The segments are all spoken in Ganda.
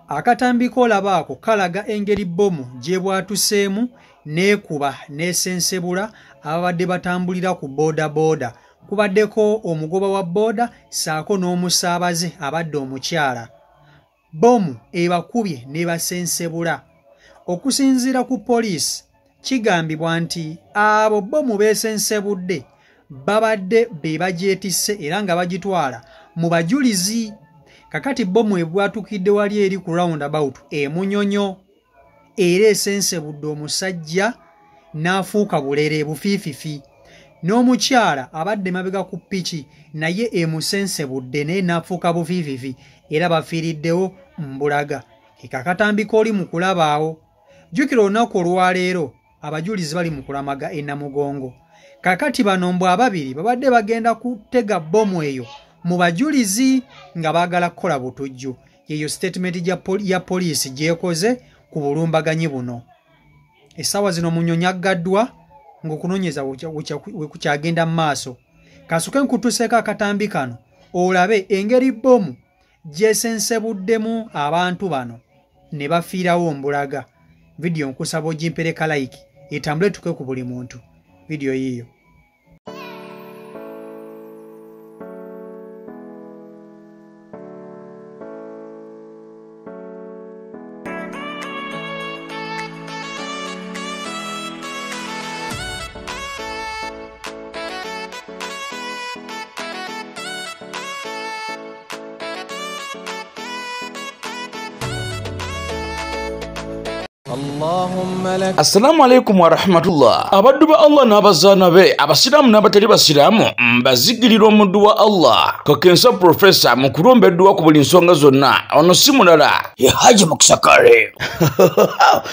Akatambiko olaba kalaga engeri bbomu gye bwatuseemu n'ekuba n'esensebula ababadde batambulira ku booda kubaddeko omugoba wa booda saako n'omusaabaze abadde omukyala. Bbomu ebakubye n'ebasensebula. Okusinziira ku poliisi kigambibwa nti abo bbomu beesensebudde babadde be bagyetisse era nga bagitwala mu bajulizi. Kakati bbomu ebwatukidde wali eri ku roundabout Munyonyo era esensebudde omusajja n'afuuka bulere bufiififi, n'omukyala abadde mabega ku ppiki naye emusensebudde naye n'afuuka bufiififi era bafiiriddewo mbulaga. Kakatambika oli mu kulaba awo. Jjukira olunaku olwaleero abajulizi bali mu kulamaga e Namugongo. Kakati bano mbw ababiri babadde bagenda kutega bbomu eyo mu bajulizi nga baagala kukola butujju. Yeyo statement ya poliisi gyekoze ku bulumbaganyi buno. Essaawa zino Munyonyi aggaddwa ng'okunoonyeza we kukyagenda mu maaso. Kasuke nkutuseeko akatambi kano olabe engeri bbomu gyesensebuddemu abantu bano ne bafiirawo mbulaga. Video nkusaba ogimpereka like etambule tuke ku buli muntu. Video yiyo. Assalamu alaikum wa rahmatullah. Abaddu ba Allah n'abazaana be abasiraamu n'abatali basiraamu mbazigirira omuddu wa Allah Kakensa Professor mu kulombeddwa ku buli nsonga zonna. Ono si mulala ye Haji Muksakale.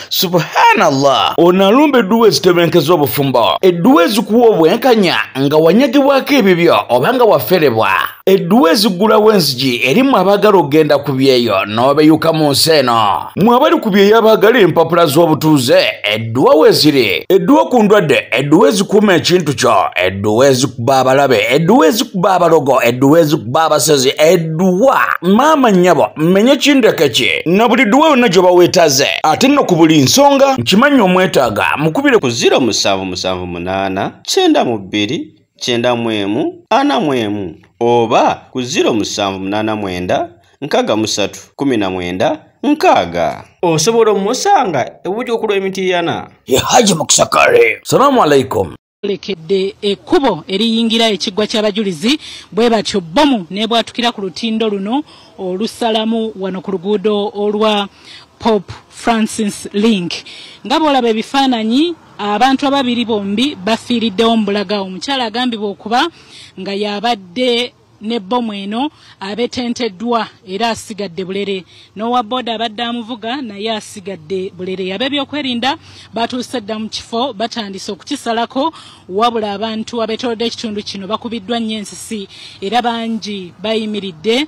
Subhanallah. Ono alombeddwa ezitebenkeza obufumbo, edduwa ezikuwa obwenkanya nga wanyagibwako ebibyo oba nga waferebwa, edduwa ezigulawo enzigi erimu abaagala ogenda ku byeyo n'obeyuka mu nsi eno. Mwe abali ku byeyo abaagala empapula z'obutuuze edduwa weziri, edduwa ku ndwadde, edduwa ezikuuma ekintu kyo, edduwa ezikuba abalabe, edduwa ezikuba abalogo, edduwa ezikuba abasezi, edduwa maama nnyabo mmenye kindeke ki na buli dduwa yonna gye baweetaze. Ate nno ku buli nsonga nkimanyi omwetaaga mukubire ku 0778 92 91 oba ku 0789 63 19 nkaaga. Osobola omusanga ebuti okulwa emitiyana ye Haji Muksakale. Salamu alaikum. Lekedde ekkubo eriyingira ekiggwa ky'abajulizi bwe batyo bbomu nebwatukira ku lutindo luno olusalamu wano ku luguudo olwa Pope Francis Link. Nga bw'olaba ebifaananyi abantu ababiri bombi bafiiriddewo mbulaga. Omukyala agambibwa okuba nga yabadde ne bbomu eno abetenteddwa era asigadde bulere, n'owa booda abadde amuvuga naye asigadde bulere. Ab'ebyokwerinda batuuse dda mu kifo batandise okukisalako, wabula abantu abetoolodde ekitundu kino bakubiddwa nnyo ensisi era bangi bayimiridde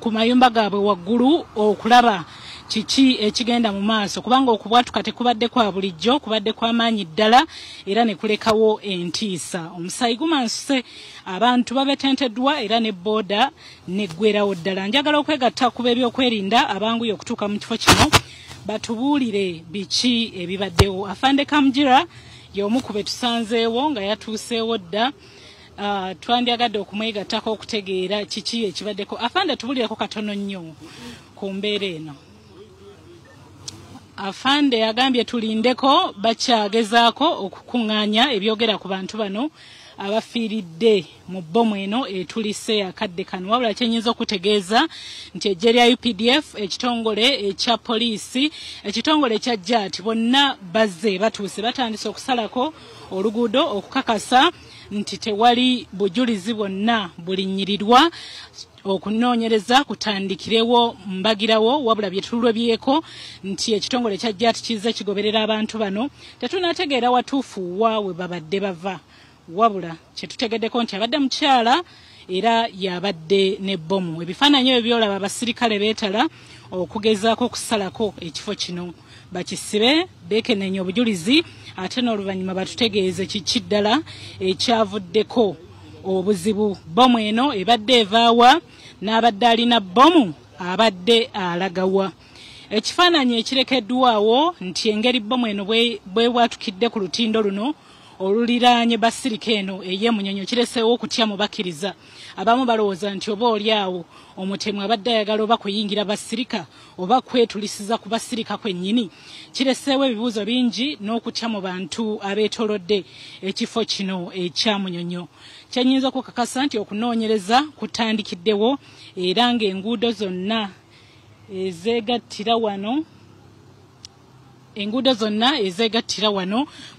ku mayumba gaabwe waggulu okulaba kiki ekigenda mu maaso, kubanga okubwatuka tekubadde kwa bulijjo, kubadde kwa maanyi ddala era ne kulekawo entiisa. Omusayi gumansuse, abantu babetenteddwa era ne booda neggwerawo ddala. Njagala okwegatta ku b'ebyokwerinda abanguye okutuuka mu kifo kino batubuulire biki ebibaddewo. Afande Kamjira y'omu ku be tusanzeewo nga yatuuseewo dda. Twandyagadde okumwegattako okutegeera kiki ekibaddeko. Afande, tubuulireko katono nnyo ku mbeera eno. Afande yagambye tulindeko, bakyagezaako okukuŋŋaanya ebyogera ku bantu bano abafiiridde mu bbomu eno etulise akadde kano. Wabula kyenyinza okutegeeza nti eggye lya UPDF, ekitongole ekya poliisi, ekitongole ekya JAT bonna bazze batuuse batandise okusalako oluguudo okukakasa nti tewali bujulizi bwonna bulinnyirirwa. Okunoonyereza kutandikirewo mbagirawo, wabula bye tulwebyeko nti ekitongole kya JAT kizze kigoberera abantu bano. Tetunategeera watuufu waabwe babadde bava, wabula kyetutegeddeko nti abadde mukyala era yabadde ne bbomu. Ebifaananyi ebyo byolaba abasirikale beetala okugezaako okusalako ekifo kino bakisibe beekenneenya obujulizi ate n'oluvannyuma batutegeeze kiki ddala ekyavuddeko obuzibu. Bomu eno ebadde evaawa n'abadde alina bomu abadde alagawa. Ekifaananyi ekirekeddwawo nti engeri bomu eno bwebwatukidde ku lutindo luno oluliraanye basirika eno ey'emunyonyo kireseewo okutya mu bakkiriza. Abamu balowooza nti oba oli awo omutemu abadde ayagala oba kuyingira basirika oba kwetulisiza ku basirika kwennyini. Kireseewo ebibuuzo bingi n'okutya mu bantu abeetoolodde ekifo kino ekya Munyonyo. Kyennyinza okukakasa nti okunoonyereza kutandikiddewo era ng'enguudo zonna ezeegattira wano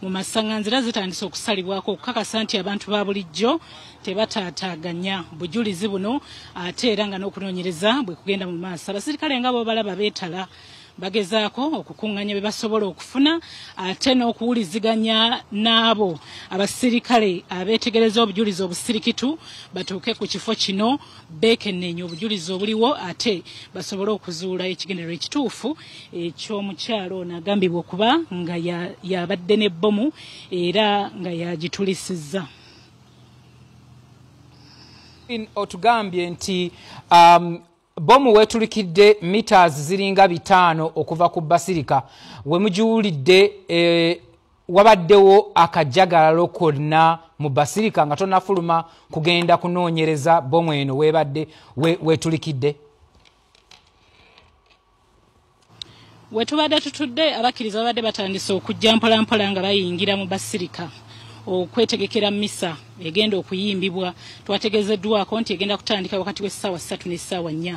mu masaŋŋanzira zitandise okusalibwako okukakasa nti abantu ba bulijjo tebataataaganya bujulizi buno ate era nga n'okunoonyereza bwe kugenda mu maaso. Abasirikale nga bo balaba beetala bagezaako okukuŋŋanya bye basobola okufuna ate n'okuwuliziganya n'abo abasirikale abeetegereza obujulizi obusirikitu batuuke ku kifo kino beekenneenya obujulizi obuliwo ate basobole okuzuula ekigendererwa ekituufu eky'omukyalo ono agambibwa okuba nga yabadde n'ebbomu era nga yagitulisizza. Otugambye nti bomu wetulikidde meters ziringa 5 okuva ku basirika we mujiwulidde wabaddewo akajagalalo konna mu basirika nga tonafuluma kugenda kunoonyereza bomu eno webadde wetulikidde. Wetubadde tutudde abakkiriza babadde batandise okujja mpolampola nga bayingira mu basirika okwetegekera misa egenda okuyimbibwa. Twategezeddwako nti egenda kutandika wakati w'essaawa 3 n'essaawa 4.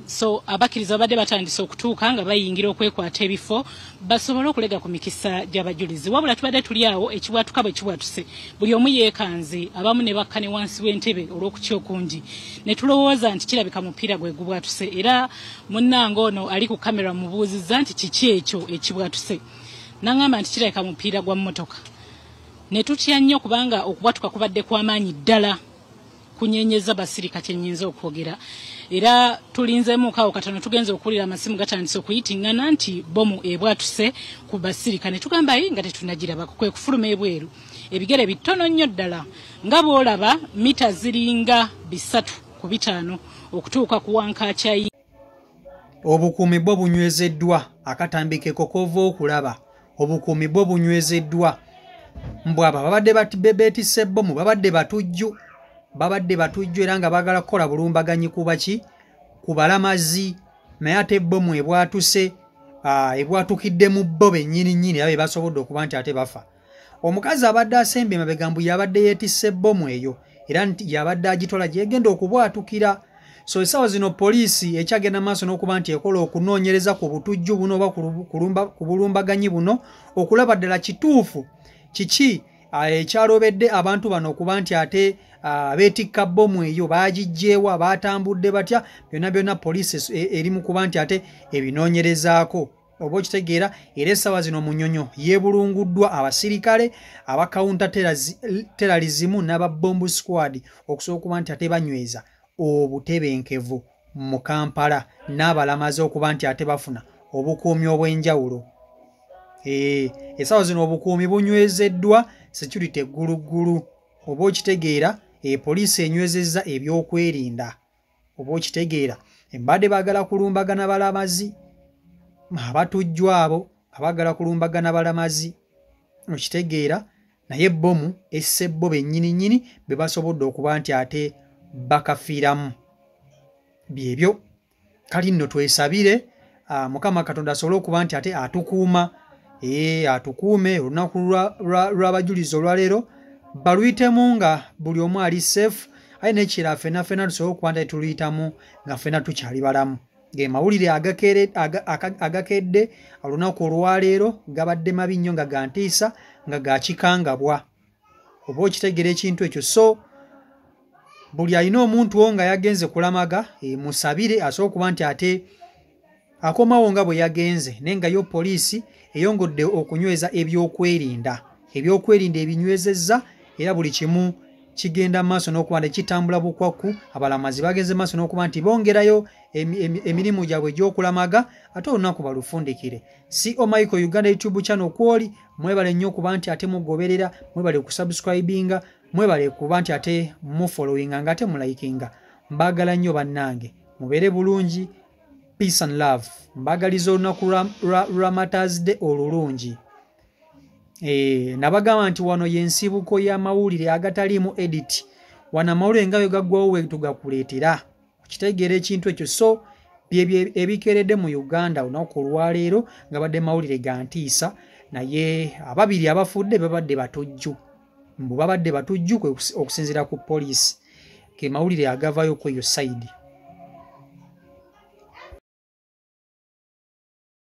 So abakkiriza babadde batandise okutuuka nga bayingira okwekwata ebifo basobole okulega ku mikisa gy'abajulizi. Wabula tubadde tuli awo ekibwatuka bwe kibwatuse buli omu yeekanze abamu ne bakka ne wansi w'entebe olw'okutya okungi ne tulowooza nti kirabika mupiira gwe gubwatuse era munnange ono ali ku kamera mubuuzizza nti kiki ekyo ekibwatuse. N'angamba nti kirabika mupiira gwa mmotoka. Ne tutya nnyo kubanga okubwatuka kubadde kw'amaanyi ddala kunyenyeza basirika kyennyinza okwogera. Era tulinzeemu kaawo katono tugenze okuwulira amasimu gatandise okuyitingana nti bomu ebwatuse ku basirika ne tugamba nga tetunagirabako kwe kufuluma ebweru ebigere bitono nnyo ddala nga bw'olaba mita ziringa 3 ku 5 okutuuka ku Wankakyayi. Obukuumi bwo bunywezeddwa akatambikeko kova okulaba. Obukuumi bwo bunywezeddwa mbwaba babadde beetisse bomu babadde batujju era nga baagala kukola bulumbaganyi kubaki ku balamazi naye ate bomu ebwatuse ebwatukidde mu bo bennyini abe basobodde okuba nti ate bafa. Omukazi abadde asembye mabegambu yabadde yeetisse bomu eyo era nti yabadde agitola gyegenda okubwatukira. So essaawa zino poliisi ekyagenda maaso n'okuba nti ekola okunoonyereza ku butujju buno oba ku bulumbaganyi buno okulaba ddala kituufu kiki ekyalobedde abantu bano okuba nti ate beetikka bomu eyo baagijjeewa baatambudde batya byonna poliisi eri mu kuba nti ate ebinoonyerezaako. Oba okitegeera era essaawa zino Munyonyo yeebulunguddwa abasirikale aba counter terrorism n'aba bomb squad okusobola okuba nti ate banyweza obutebenkevu mu Kampala n'abalamaze okuba nti ate bafuna obukuumi obw'enjawulo. Essaawa zino obukuumi bunywezeddwa security egguluggulu. Oba okitegeera poliisi enywezezza ebyokwerinda. Oba okitegeera embadde baagala kulumbagana balamazi abatujju abo abaagala kulumbagana balamazi okitegeera naye bomu esse bo bennyini be basobodde okuba nti ate bakafiiramu. Byebyo kali nno twesabire Mukama Katonda asobole okuba nti ate atukuuma atukuume olunaku lw'abajulizi olwaleero baluyitemu nga buli omu ali safe aye n'ekirala ffenna tusobole okuba nti tuluyitamu nga ffenna tukyali balamu. Ge mawulire agakedde olunaku olwaleero gabadde mabi nnyo nga gantiisa nga gakikangabwa. Oba okitegeera ekintu ekyo. So buli alina omuntu wo nga yagenze kulamaga musabire asobole okuba nti ate akomawo nga bwe yagenze naye nga yo poliisi eyongodde okunyweza ebyokwerinda ebinywezezza era buli kimu kigenda maaso n'okuba nti kitambula bukwakku. Abalamazi bagenze maaso n'okuba nti bongerayo emirimu gyabwe gy'okulamaga ate olunaku balufundikire. CO Michael Uganda YouTube channel kwoli mwebale nnyo okuba nti ate mugoberera mwebale okusubscribinga mwebale kuba nti ate mu following nga ate mulayikinga. Mbagala nnyo bannange, mubere bulungi. Peace and love. Mbagaliza olunaku lwa Mother's Day olulungi. Nabagamba nti wano yensibuko y'amawulire agataliimu edit. Wana amawulire nga gaggwawo we tugakuleetera. Kitegeera ekintu ekyo. So ebikeeredde mu Uganda olunaku olwaleero nga badde mawulire ga ntiisa, naye ababiri abafudde babadde batujju. Mbu babadde batujju okusinziira ku poliisi. Ke mawulire agavayo kweyo side.